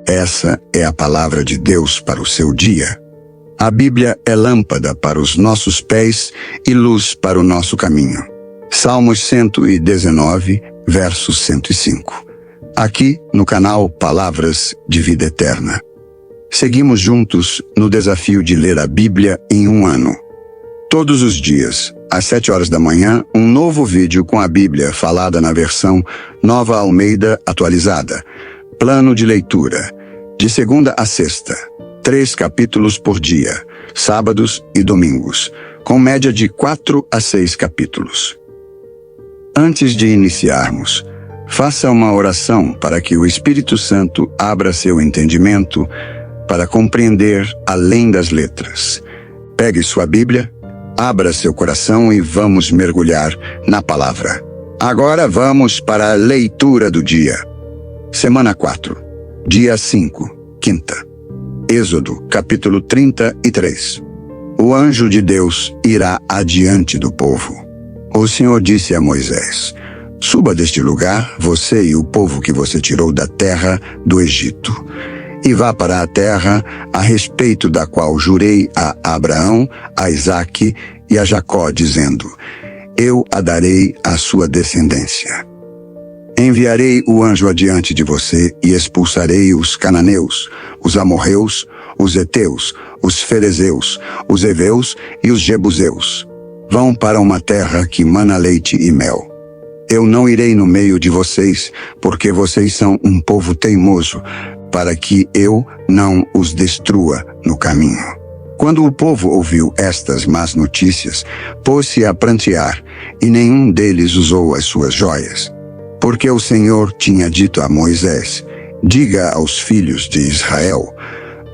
Essa é a palavra de Deus para o seu dia. A Bíblia é lâmpada para os nossos pés e luz para o nosso caminho. Salmos 119, verso 105. Aqui no canal Palavras de Vida Eterna. Seguimos juntos no desafio de ler a Bíblia em um ano. Todos os dias, às 7 horas da manhã, um novo vídeo com a Bíblia falada na versão Nova Almeida atualizada. Plano de leitura. De segunda a sexta. 3 capítulos por dia, sábados e domingos, com média de 4 a 6 capítulos. Antes de iniciarmos, faça uma oração para que o Espírito Santo abra seu entendimento para compreender além das letras. Pegue sua Bíblia, abra seu coração e vamos mergulhar na palavra. Agora vamos para a leitura do dia. Semana 4, dia 5, quinta. Êxodo, capítulo 33. O anjo de Deus irá adiante do povo. O Senhor disse a Moisés: suba deste lugar, você e o povo que você tirou da terra do Egito, e vá para a terra a respeito da qual jurei a Abraão, a Isaque e a Jacó, dizendo: eu a darei à sua descendência. Enviarei o anjo adiante de você e expulsarei os cananeus, os amorreus, os heteus, os ferezeus, os heveus e os jebuseus. Vão para uma terra que mana leite e mel. Eu não irei no meio de vocês, porque vocês são um povo teimoso, para que eu não os destrua no caminho. Quando o povo ouviu estas más notícias, pôs-se a prantear, e nenhum deles usou as suas joias. Porque o Senhor tinha dito a Moisés: diga aos filhos de Israel,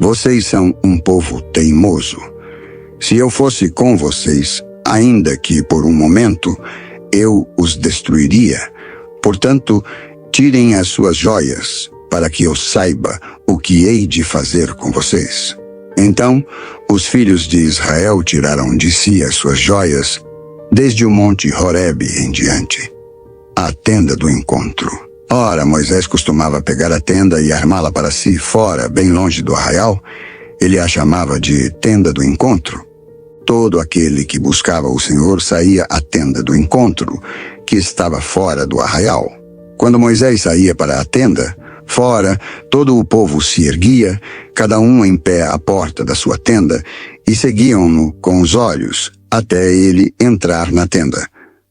vocês são um povo teimoso. Se eu fosse com vocês, ainda que por um momento, eu os destruiria. Portanto, tirem as suas joias, para que eu saiba o que hei de fazer com vocês. Então, os filhos de Israel tiraram de si as suas joias, desde o monte Horebe em diante. A tenda do encontro. Ora, Moisés costumava pegar a tenda e armá-la para si fora, bem longe do arraial. Ele a chamava de tenda do encontro. Todo aquele que buscava o Senhor saía à tenda do encontro, que estava fora do arraial. Quando Moisés saía para a tenda, fora, todo o povo se erguia, cada um em pé à porta da sua tenda, e seguiam-no com os olhos, até ele entrar na tenda.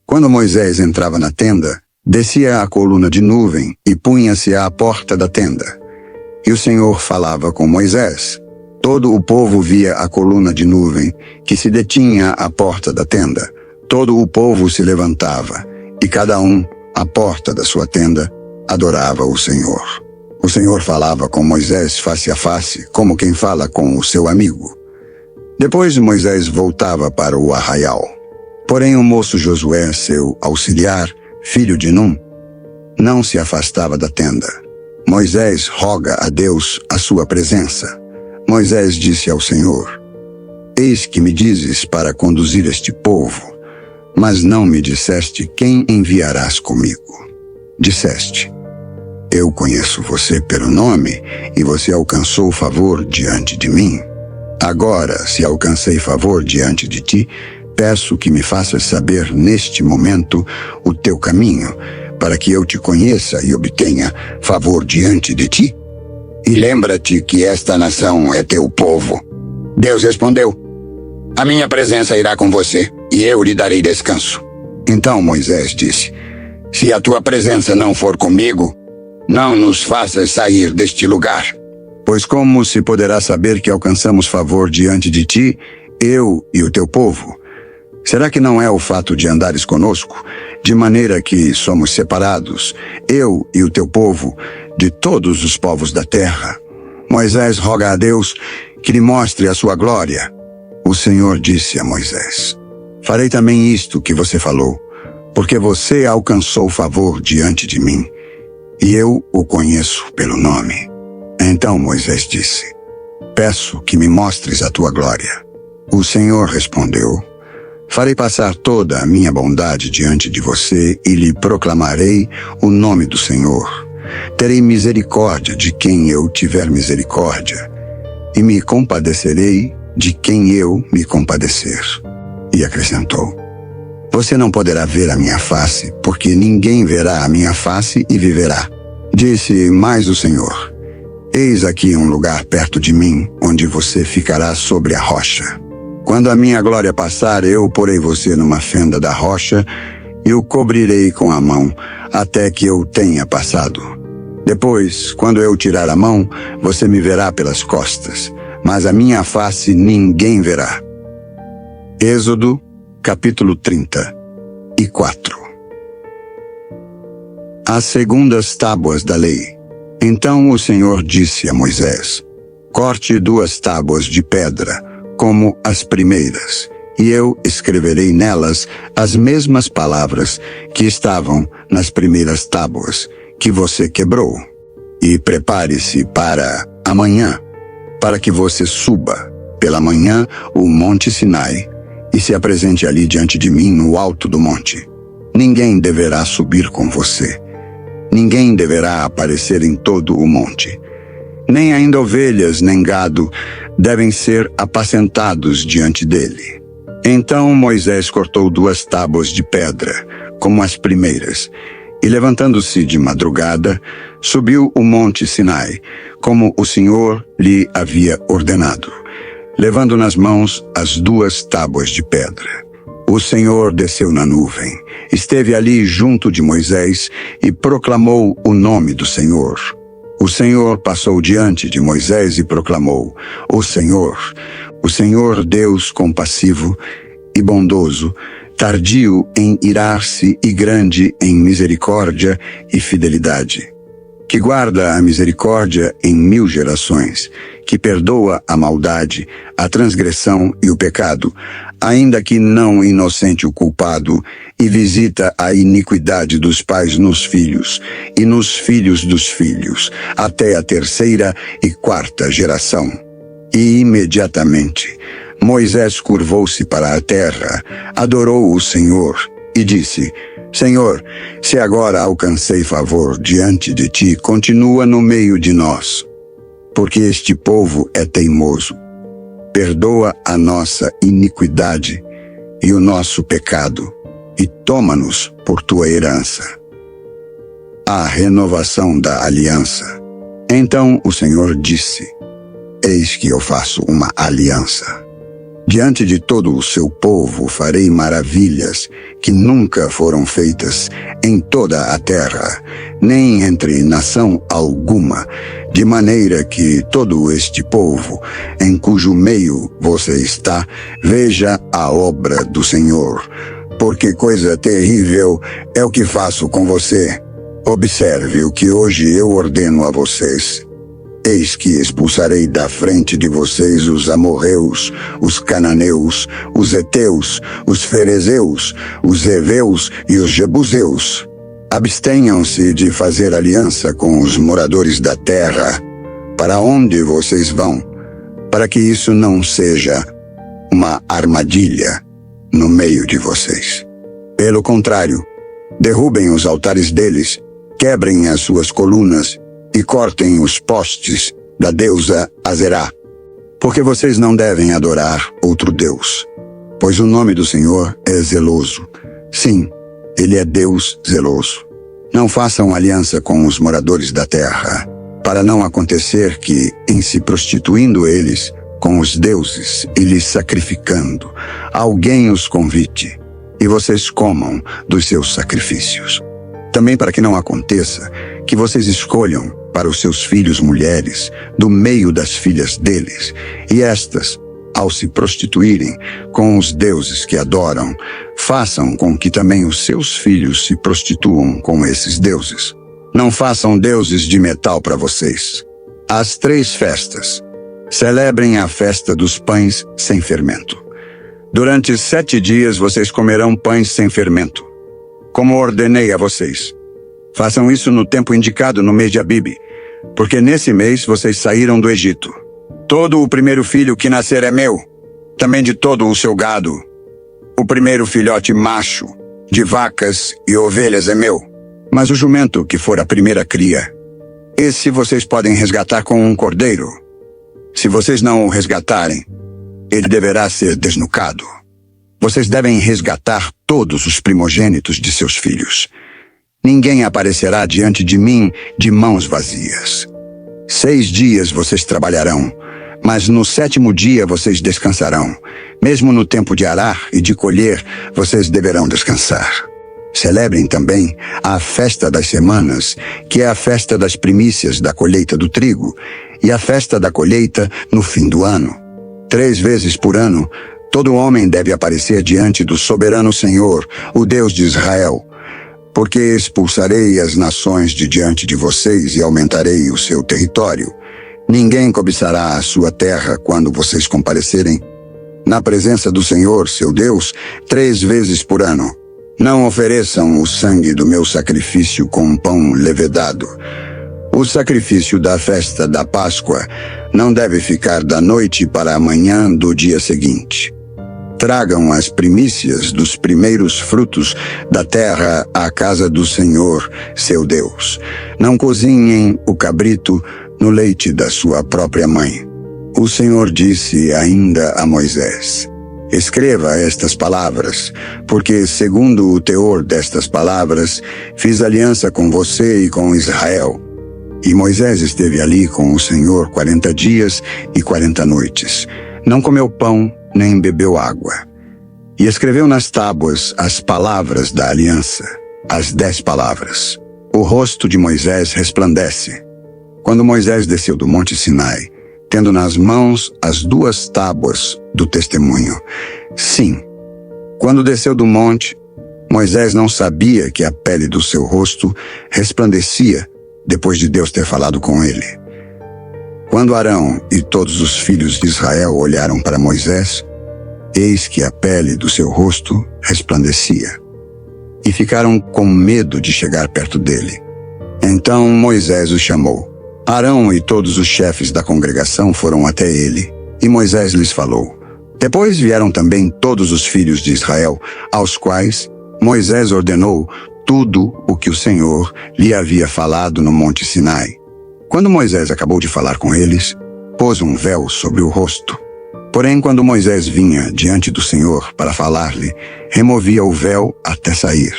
Quando Moisés entrava na tenda, descia a coluna de nuvem e punha-se à porta da tenda. E o Senhor falava com Moisés. Todo o povo via a coluna de nuvem, que se detinha à porta da tenda. Todo o povo se levantava, e cada um, à porta da sua tenda, adorava o Senhor. O Senhor falava com Moisés face a face, como quem fala com o seu amigo. Depois Moisés voltava para o arraial. Porém o moço Josué, seu auxiliar, filho de Num, não se afastava da tenda. Moisés roga a Deus a sua presença. Moisés disse ao Senhor: eis que me dizes para conduzir este povo, mas não me disseste quem enviarás comigo. Disseste: eu conheço você pelo nome, e você alcançou favor diante de mim. Agora, se alcancei favor diante de ti, peço que me faças saber neste momento o teu caminho, para que eu te conheça e obtenha favor diante de ti. E lembra-te que esta nação é teu povo. Deus respondeu: a minha presença irá com você, e eu lhe darei descanso. Então Moisés disse: se a tua presença não for comigo, não nos faças sair deste lugar. Pois como se poderá saber que alcançamos favor diante de ti, eu e o teu povo? Será que não é o fato de andares conosco, de maneira que somos separados, eu e o teu povo, de todos os povos da terra? Moisés roga a Deus que lhe mostre a sua glória. O Senhor disse a Moisés: farei também isto que você falou, porque você alcançou favor diante de mim, e eu o conheço pelo nome. Então Moisés disse: peço que me mostres a tua glória. O Senhor respondeu: farei passar toda a minha bondade diante de você e lhe proclamarei o nome do Senhor. terei misericórdia de quem eu tiver misericórdia, e me compadecerei de quem eu me compadecer. E acrescentou: Você não poderá ver a minha face, porque ninguém verá a minha face e viverá. Disse mais o Senhor: Eis aqui um lugar perto de mim, onde você ficará sobre a rocha. Quando a minha glória passar, eu porei você numa fenda da rocha e o cobrirei com a mão, até que eu tenha passado. Depois, quando eu tirar a mão, você me verá pelas costas, mas a minha face ninguém verá. Êxodo, capítulo 34. As segundas tábuas da lei. Então o Senhor disse a Moisés: Corte 2 tábuas de pedra, como as primeiras, e eu escreverei nelas as mesmas palavras que estavam nas primeiras tábuas que você quebrou. E prepare-se para amanhã, para que você suba pela manhã o monte Sinai e se apresente ali diante de mim no alto do monte. Ninguém deverá subir com você. Ninguém deverá aparecer em todo o monte. Nem ainda ovelhas nem gado devem ser apacentados diante dele. Então Moisés cortou 2 tábuas de pedra, como as primeiras, e levantando-se de madrugada, subiu o monte Sinai, como o Senhor lhe havia ordenado, levando nas mãos as 2 tábuas de pedra. O Senhor desceu na nuvem, esteve ali junto de Moisés e proclamou o nome do Senhor. O Senhor passou diante de Moisés e proclamou: O Senhor Deus compassivo e bondoso, tardio em irar-se e grande em misericórdia e fidelidade, que guarda a misericórdia em 1000 gerações, que perdoa a maldade, a transgressão e o pecado, ainda que não inocente o culpado, e visita a iniquidade dos pais nos filhos, e nos filhos dos filhos, até a 3ª e 4ª geração. E imediatamente Moisés curvou-se para a terra, adorou o Senhor e disse: Senhor, se agora alcancei favor diante de ti, continua no meio de nós, porque este povo é teimoso. Perdoa a nossa iniquidade e o nosso pecado, e toma-nos por tua herança. A renovação da aliança. Então o Senhor disse: Eis que eu faço uma aliança. Diante de todo o seu povo farei maravilhas que nunca foram feitas em toda a terra, nem entre nação alguma, de maneira que todo este povo, em cujo meio você está, veja a obra do Senhor, porque coisa terrível é o que faço com você. Observe o que hoje eu ordeno a vocês. Eis que expulsarei da frente de vocês os amorreus, os cananeus, os heteus, os ferezeus, os heveus e os jebuseus. Abstenham-se de fazer aliança com os moradores da terra, para onde vocês vão, para que isso não seja uma armadilha no meio de vocês. Pelo contrário, derrubem os altares deles, quebrem as suas colunas e cortem os postes da deusa Azerá, porque vocês não devem adorar outro Deus, pois o nome do Senhor é zeloso. Sim, Ele é Deus zeloso. Não façam aliança com os moradores da terra, para não acontecer que, em se prostituindo eles com os deuses e lhes sacrificando, alguém os convite, e vocês comam dos seus sacrifícios. Também para que não aconteça que vocês escolham para os seus filhos mulheres do meio das filhas deles, e estas, ao se prostituírem com os deuses que adoram, façam com que também os seus filhos se prostituam com esses deuses. Não façam deuses de metal para vocês. As 3 festas. Celebrem a festa dos pães sem fermento. Durante 7 dias vocês comerão pães sem fermento, como ordenei a vocês. Façam isso no tempo indicado no mês de Abibe, porque nesse mês vocês saíram do Egito. Todo o primeiro filho que nascer é meu, também de todo o seu gado. O primeiro filhote macho de vacas e ovelhas é meu, mas o jumento que for a primeira cria Esse vocês podem resgatar com um cordeiro. Se vocês não o resgatarem, ele deverá ser desnucado. Vocês devem resgatar todos os primogênitos de seus filhos. Ninguém aparecerá diante de mim de mãos vazias. 6 dias vocês trabalharão, mas no 7º dia vocês descansarão. Mesmo no tempo de arar e de colher, vocês deverão descansar. Celebrem também a festa das semanas, que é a festa das primícias da colheita do trigo, e a festa da colheita no fim do ano. 3 vezes por ano, todo homem deve aparecer diante do soberano Senhor, o Deus de Israel, porque expulsarei as nações de diante de vocês e aumentarei o seu território. Ninguém cobiçará a sua terra quando vocês comparecerem na presença do Senhor, seu Deus, 3 vezes por ano. Não ofereçam o sangue do meu sacrifício com pão levedado. O sacrifício da festa da Páscoa não deve ficar da noite para a manhã do dia seguinte. Tragam as primícias dos primeiros frutos da terra à casa do Senhor, seu Deus. Não cozinhem o cabrito no leite da sua própria mãe. O Senhor disse ainda a Moisés: escreva estas palavras, porque, segundo o teor destas palavras, fiz aliança com você e com Israel. E Moisés esteve ali com o Senhor 40 dias e 40 noites. Não comeu pão, nem bebeu água. E escreveu nas tábuas as palavras da aliança, as 10 palavras. O rosto de Moisés resplandece. Quando Moisés desceu do monte Sinai, tendo nas mãos as 2 tábuas do testemunho. Sim, quando desceu do monte, Moisés não sabia que a pele do seu rosto resplandecia depois de Deus ter falado com ele. Quando Arão e todos os filhos de Israel olharam para Moisés, eis que a pele do seu rosto resplandecia, e ficaram com medo de chegar perto dele. Então Moisés o chamou. Arão e todos os chefes da congregação foram até ele, e Moisés lhes falou. Depois vieram também todos os filhos de Israel, aos quais Moisés ordenou tudo o que o Senhor lhe havia falado no monte Sinai. Quando Moisés acabou de falar com eles, pôs um véu sobre o rosto. Porém, quando Moisés vinha diante do Senhor para falar-lhe, removia o véu até sair.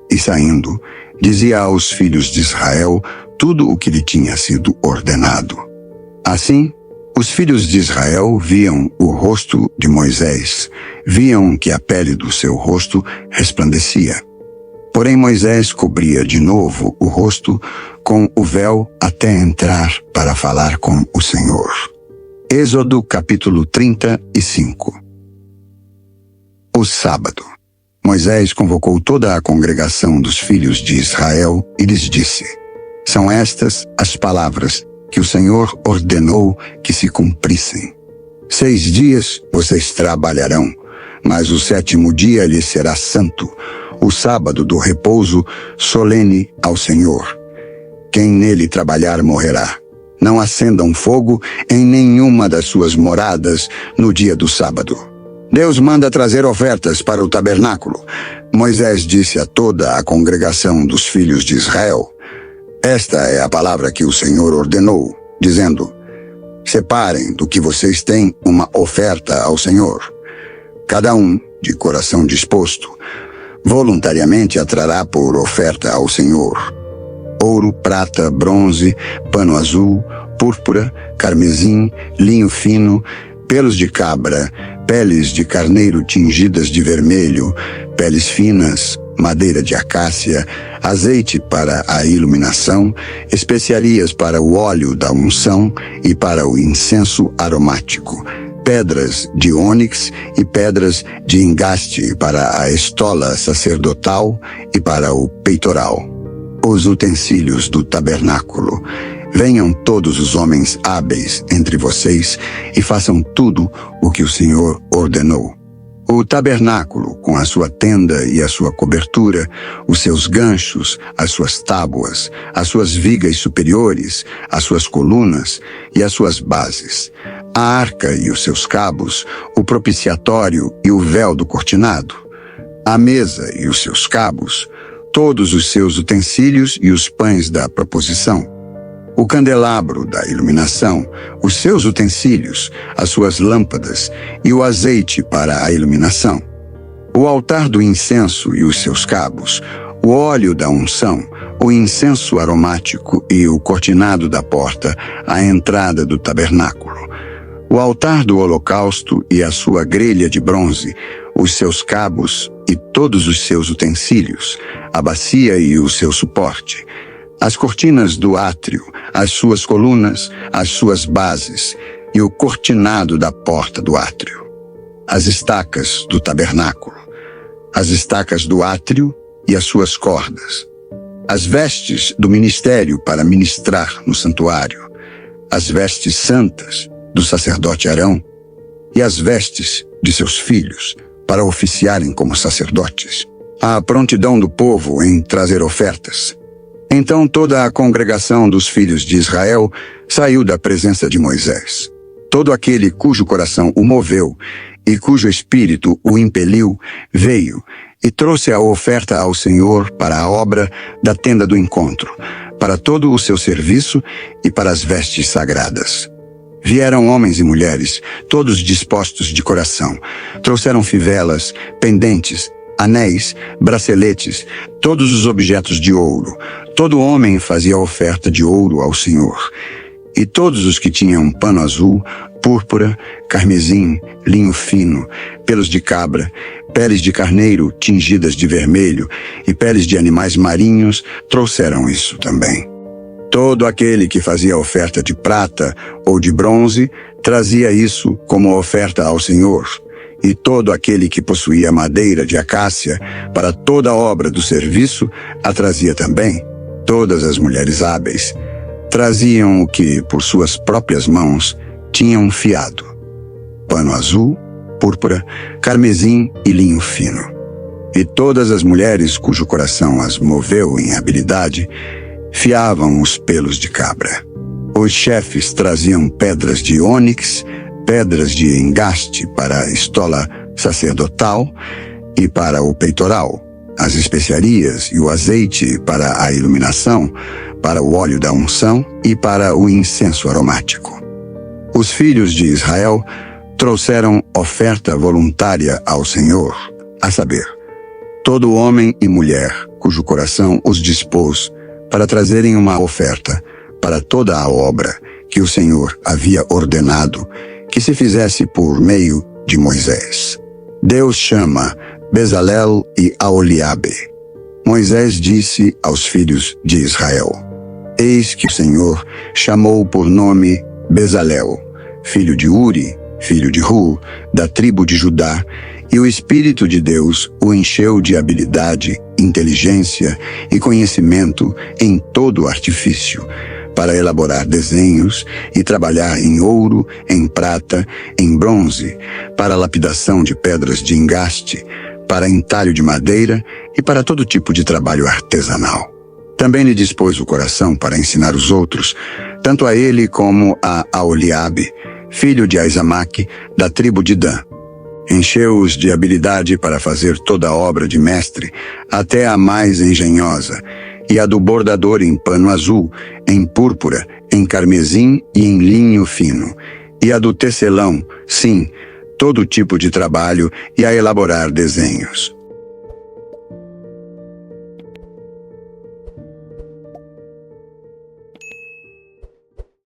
E saindo, dizia aos filhos de Israel tudo o que lhe tinha sido ordenado. Assim, os filhos de Israel viam o rosto de Moisés, viam que a pele do seu rosto resplandecia. Porém Moisés cobria de novo o rosto com o véu até entrar para falar com o Senhor. Êxodo capítulo 35. O sábado. Moisés convocou toda a congregação dos filhos de Israel e lhes disse: são estas as palavras que o Senhor ordenou que se cumprissem. 6 dias vocês trabalharão, mas o 7º dia lhes será santo, o sábado do repouso solene ao Senhor. Quem nele trabalhar morrerá. Não acendam fogo em nenhuma das suas moradas no dia do sábado. Deus manda trazer ofertas para o tabernáculo. Moisés disse a toda a congregação dos filhos de Israel: esta é a palavra que o Senhor ordenou, dizendo: separem do que vocês têm uma oferta ao Senhor. Cada um, de coração disposto, voluntariamente a trará por oferta ao Senhor: ouro, prata, bronze, pano azul, púrpura, carmesim, linho fino, pelos de cabra, peles de carneiro tingidas de vermelho, peles finas, madeira de acácia, azeite para a iluminação, especiarias para o óleo da unção e para o incenso aromático, pedras de ônix e pedras de engaste para a estola sacerdotal e para o peitoral. Os utensílios do tabernáculo. Venham todos os homens hábeis entre vocês e façam tudo o que o Senhor ordenou. O tabernáculo, com a sua tenda e a sua cobertura, os seus ganchos, as suas tábuas, as suas vigas superiores, as suas colunas e as suas bases, a arca e os seus cabos, o propiciatório e o véu do cortinado, a mesa e os seus cabos, todos os seus utensílios e os pães da proposição, o candelabro da iluminação, os seus utensílios, as suas lâmpadas e o azeite para a iluminação, o altar do incenso e os seus cabos, o óleo da unção, o incenso aromático e o cortinado da porta à entrada do tabernáculo, o altar do holocausto e a sua grelha de bronze, os seus cabos e todos os seus utensílios, a bacia e o seu suporte, as cortinas do átrio, as suas colunas, as suas bases e o cortinado da porta do átrio, as estacas do tabernáculo, as estacas do átrio e as suas cordas, as vestes do ministério para ministrar no santuário, as vestes santas do sacerdote Arão e as vestes de seus filhos para oficiarem como sacerdotes, a prontidão do povo em trazer ofertas. Então toda a congregação dos filhos de Israel saiu da presença de Moisés. Todo aquele cujo coração o moveu e cujo espírito o impeliu, veio e trouxe a oferta ao Senhor para a obra da tenda do encontro, para todo o seu serviço e para as vestes sagradas. Vieram homens e mulheres, todos dispostos de coração. Trouxeram fivelas, pendentes, anéis, braceletes, todos os objetos de ouro. Todo homem fazia oferta de ouro ao Senhor. E todos os que tinham pano azul, púrpura, carmesim, linho fino, pelos de cabra, peles de carneiro tingidas de vermelho e peles de animais marinhos, trouxeram isso também. Todo aquele que fazia oferta de prata ou de bronze, trazia isso como oferta ao Senhor. E todo aquele que possuía madeira de acácia para toda a obra do serviço, a trazia também. Todas as mulheres hábeis traziam o que, por suas próprias mãos, tinham fiado: pano azul, púrpura, carmesim e linho fino. E todas as mulheres cujo coração as moveu em habilidade, fiavam os pelos de cabra. Os chefes traziam pedras de ônix, pedras de engaste para a estola sacerdotal e para o peitoral, as especiarias e o azeite para a iluminação, para o óleo da unção e para o incenso aromático. Os filhos de Israel trouxeram oferta voluntária ao Senhor, a saber, todo homem e mulher cujo coração os dispôs para trazerem uma oferta para toda a obra que o Senhor havia ordenado que se fizesse por meio de Moisés. Deus chama Bezalel e Aholiabe. Moisés disse aos filhos de Israel: Eis que o Senhor chamou por nome Bezalel, filho de Uri, filho de Hu, da tribo de Judá, e o Espírito de Deus o encheu de habilidade, inteligência e conhecimento em todo artifício, para elaborar desenhos e trabalhar em ouro, em prata, em bronze, para lapidação de pedras de engaste, para entalho de madeira e para todo tipo de trabalho artesanal. Também lhe dispôs o coração para ensinar os outros, tanto a ele como a Aholiabe, filho de Aizamaque, da tribo de Dan. Encheu-os de habilidade para fazer toda a obra de mestre, até a mais engenhosa, e a do bordador em pano azul, em púrpura, em carmesim e em linho fino, e a do tecelão, sim, todo tipo de trabalho e a elaborar desenhos.